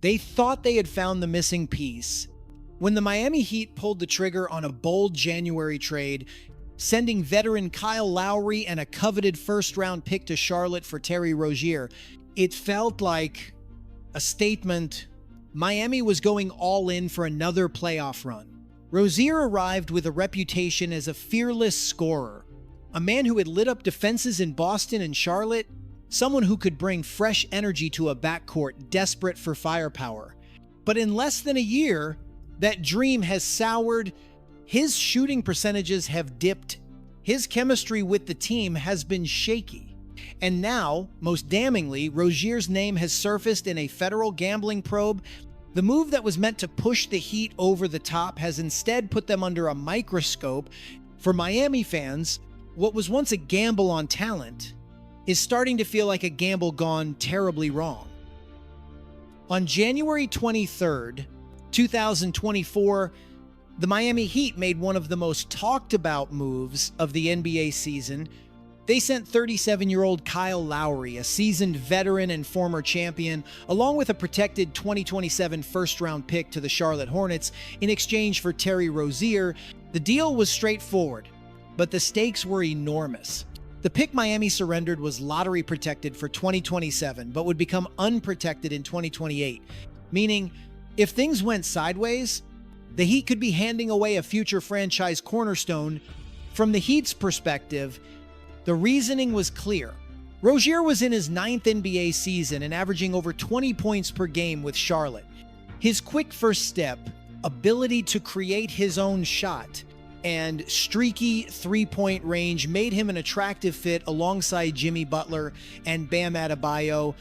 They thought they had found the missing piece when the Miami Heat pulled the trigger on a bold January trade, sending veteran Kyle Lowry and a coveted first-round pick to Charlotte for Terry Rozier. It felt like a statement. Miami was going all in for another playoff run. Rozier arrived with a reputation as a fearless scorer, a man who had lit up defenses in Boston and Charlotte, someone who could bring fresh energy to a backcourt desperate for firepower. But in less than a year, that dream has soured. His shooting percentages have dipped. His chemistry with the team has been shaky. And now, most damningly, Rozier's name has surfaced in a federal gambling probe. The move that was meant to push the Heat over the top has instead put them under a microscope. For Miami fans, what was once a gamble on talent is starting to feel like a gamble gone terribly wrong. On January 23rd, 2024, the Miami Heat made one of the most talked about moves of the NBA season. They sent 37-year-old Kyle Lowry, a seasoned veteran and former champion, along with a protected 2027 first-round pick to the Charlotte Hornets in exchange for Terry Rozier. The deal was straightforward, but the stakes were enormous. The pick Miami surrendered was lottery protected for 2027, but would become unprotected in 2028, meaning if things went sideways, the Heat could be handing away a future franchise cornerstone. From the Heat's perspective, the reasoning was clear. Rozier was in his 9th NBA season and averaging over 20 points per game with Charlotte. His quick first step, ability to create his own shot, and streaky three-point range made him an attractive fit alongside Jimmy Butler and Bam Adebayo.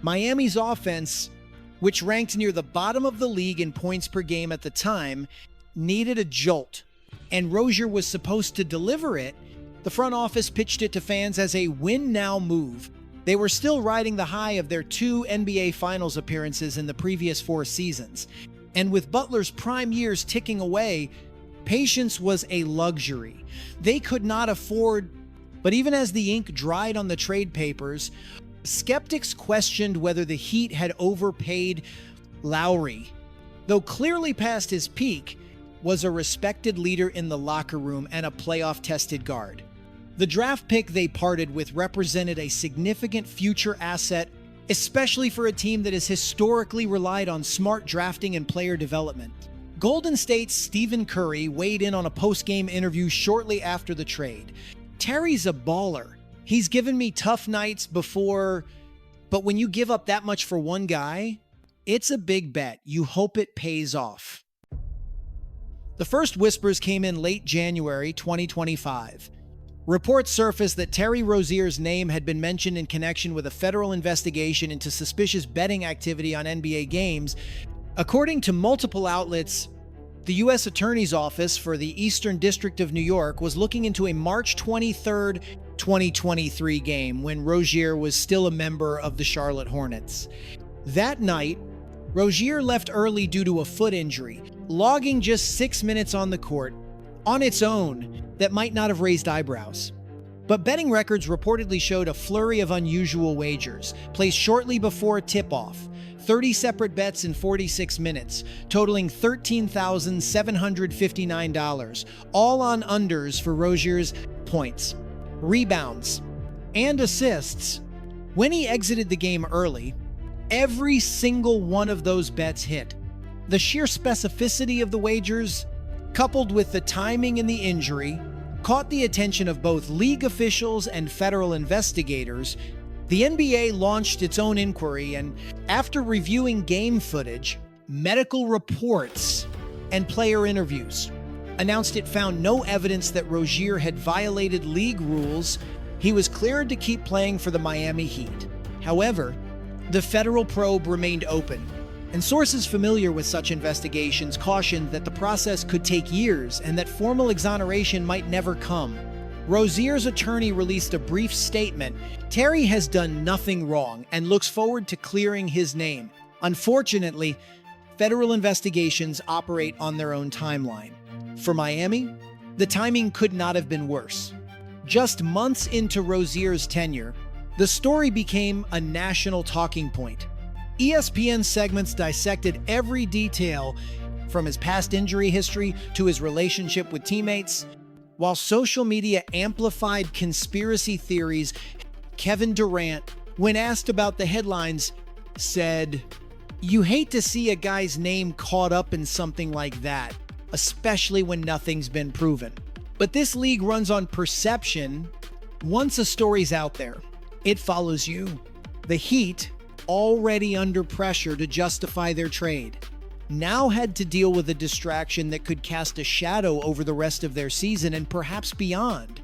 Miami's offense, which ranked near the bottom of the league in points per game at the time, needed a jolt, and Rozier was supposed to deliver it. The front office pitched it to fans as a win-now move. They were still riding the high of their 2 NBA Finals appearances in the previous 4 seasons. And with Butler's prime years ticking away, patience was a luxury they could not afford. But even as the ink dried on the trade papers, skeptics questioned whether the Heat had overpaid. Lowry, though clearly past his peak, was a respected leader in the locker room and a playoff-tested guard. The draft pick they parted with represented a significant future asset, especially for a team that has historically relied on smart drafting and player development. Golden State's Stephen Curry weighed in on a post-game interview shortly after the trade. "Terry's a baller. He's given me tough nights before, but when you give up that much for one guy, it's a big bet. You hope it pays off." The first whispers came in late January 2025. Reports surfaced that Terry Rozier's name had been mentioned in connection with a federal investigation into suspicious betting activity on NBA games. According to multiple outlets, the U.S. Attorney's Office for the Eastern District of New York was looking into a March 23rd, 2023 game when Rozier was still a member of the Charlotte Hornets. That night, Rozier left early due to a foot injury, logging just 6 minutes on the court. On its own, that might not have raised eyebrows. But betting records reportedly showed a flurry of unusual wagers, placed shortly before tip-off. 30 separate bets in 46 minutes, totaling $13,759, all on unders for Rozier's points, rebounds, and assists. When he exited the game early, every single one of those bets hit. The sheer specificity of the wagers, coupled with the timing and the injury, caught the attention of both league officials and federal investigators. The NBA launched its own inquiry, and after reviewing game footage, medical reports, and player interviews, announced it found no evidence that Rozier had violated league rules. He was cleared to keep playing for the Miami Heat. However, the federal probe remained open, and sources familiar with such investigations cautioned that the process could take years and that formal exoneration might never come. Rozier's attorney released a brief statement. "Terry has done nothing wrong and looks forward to clearing his name. Unfortunately, federal investigations operate on their own timeline." For Miami, the timing could not have been worse. Just months into Rozier's tenure, the story became a national talking point. ESPN segments dissected every detail, from his past injury history to his relationship with teammates. While social media amplified conspiracy theories, Kevin Durant, when asked about the headlines, said, "You hate to see a guy's name caught up in something like that, especially when nothing's been proven. But this league runs on perception. Once a story's out there, it follows you." The Heat, already under pressure to justify their trade, now had to deal with a distraction that could cast a shadow over the rest of their season and perhaps beyond.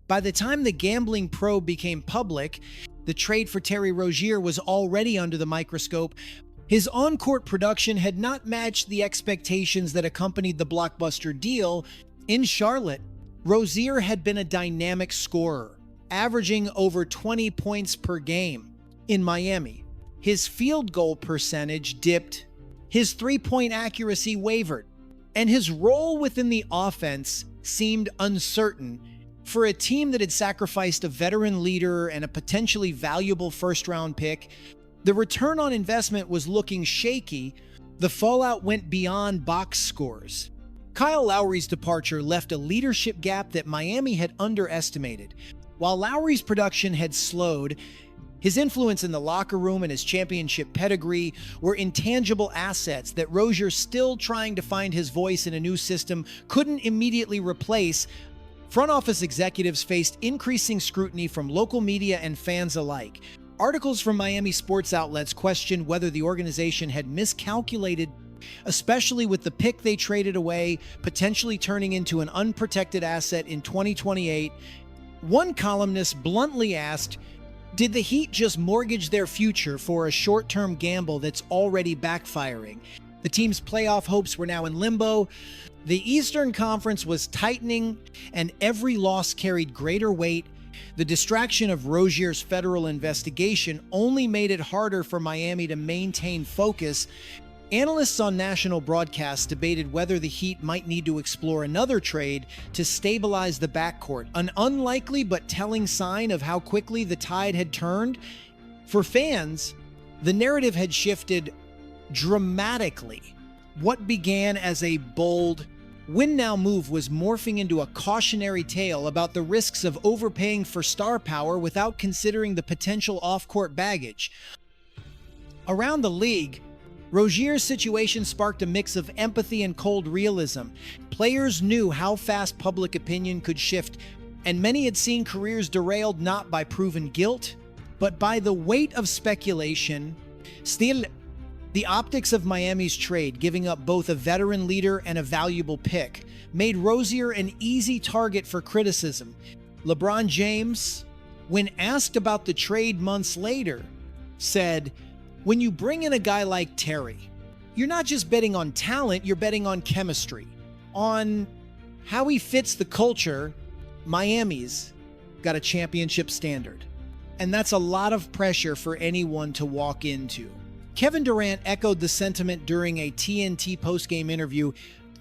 By the time the gambling probe became public, the trade for Terry Rozier was already under the microscope. His on-court production had not matched the expectations that accompanied the blockbuster deal. In Charlotte, Rozier had been a dynamic scorer, averaging over 20 points per game. In Miami, his field goal percentage dipped, his three-point accuracy wavered, and his role within the offense seemed uncertain. For a team that had sacrificed a veteran leader and a potentially valuable first-round pick, the return on investment was looking shaky. The fallout went beyond box scores. Kyle Lowry's departure left a leadership gap that Miami had underestimated. While Lowry's production had slowed, his influence in the locker room and his championship pedigree were intangible assets that Rozier, still trying to find his voice in a new system, couldn't immediately replace. Front office executives faced increasing scrutiny from local media and fans alike. Articles from Miami sports outlets questioned whether the organization had miscalculated, especially with the pick they traded away, potentially turning into an unprotected asset in 2028. One columnist bluntly asked, "Did the Heat just mortgage their future for a short-term gamble that's already backfiring?" The team's playoff hopes were now in limbo. The Eastern Conference was tightening, and every loss carried greater weight. The distraction of Rozier's federal investigation only made it harder for Miami to maintain focus. Analysts on national broadcasts debated whether the Heat might need to explore another trade to stabilize the backcourt, an unlikely but telling sign of how quickly the tide had turned. For fans, the narrative had shifted dramatically. What began as a bold, win-now move was morphing into a cautionary tale about the risks of overpaying for star power without considering the potential off-court baggage. Around the league, Rozier's situation sparked a mix of empathy and cold realism. Players knew how fast public opinion could shift, and many had seen careers derailed not by proven guilt, but by the weight of speculation. Still, the optics of Miami's trade, giving up both a veteran leader and a valuable pick, made Rozier an easy target for criticism. LeBron James, when asked about the trade months later, said, "When you bring in a guy like Terry, you're not just betting on talent, you're betting on chemistry, on how he fits the culture. Miami's got a championship standard." And that's a lot of pressure for anyone to walk into. Kevin Durant echoed the sentiment during a TNT postgame interview.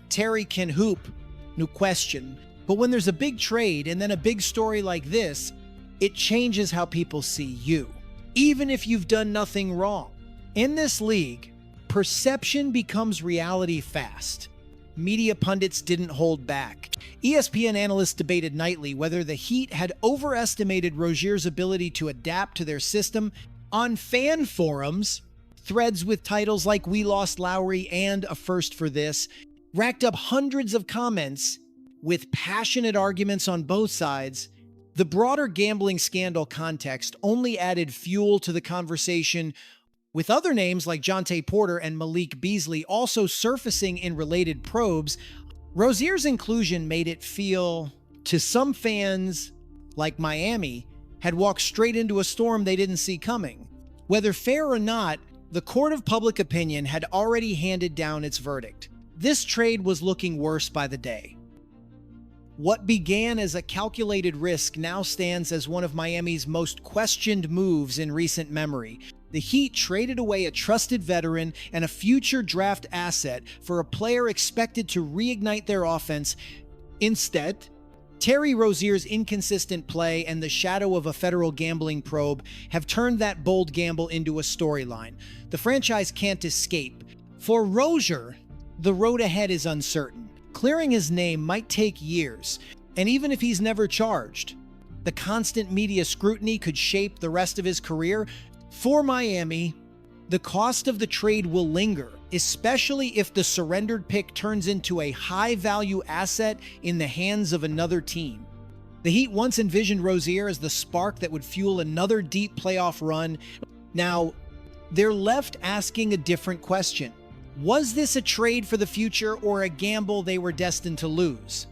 "Terry can hoop, no question. But when there's a big trade and then a big story like this, it changes how people see you, even if you've done nothing wrong. In this league, perception becomes reality fast." Media pundits didn't hold back. ESPN analysts debated nightly whether the Heat had overestimated Rozier's ability to adapt to their system. On fan forums, threads with titles like "We Lost Lowry" and "A First for This" racked up hundreds of comments with passionate arguments on both sides. The broader gambling scandal context only added fuel to the conversation, with other names like Jonte Porter and Malik Beasley also surfacing in related probes. Rozier's inclusion made it feel, to some fans, like Miami had walked straight into a storm they didn't see coming. Whether fair or not, the court of public opinion had already handed down its verdict. This trade was looking worse by the day. What began as a calculated risk now stands as one of Miami's most questioned moves in recent memory. The Heat traded away a trusted veteran and a future draft asset for a player expected to reignite their offense. Instead, Terry Rozier's inconsistent play and the shadow of a federal gambling probe have turned that bold gamble into a storyline. The franchise can't escape. For Rozier, the road ahead is uncertain. Clearing his name might take years, and even if he's never charged, the constant media scrutiny could shape the rest of his career. For Miami, the cost of the trade will linger, especially if the surrendered pick turns into a high-value asset in the hands of another team. The Heat once envisioned Rozier as the spark that would fuel another deep playoff run. Now, they're left asking a different question. Was this a trade for the future or a gamble they were destined to lose?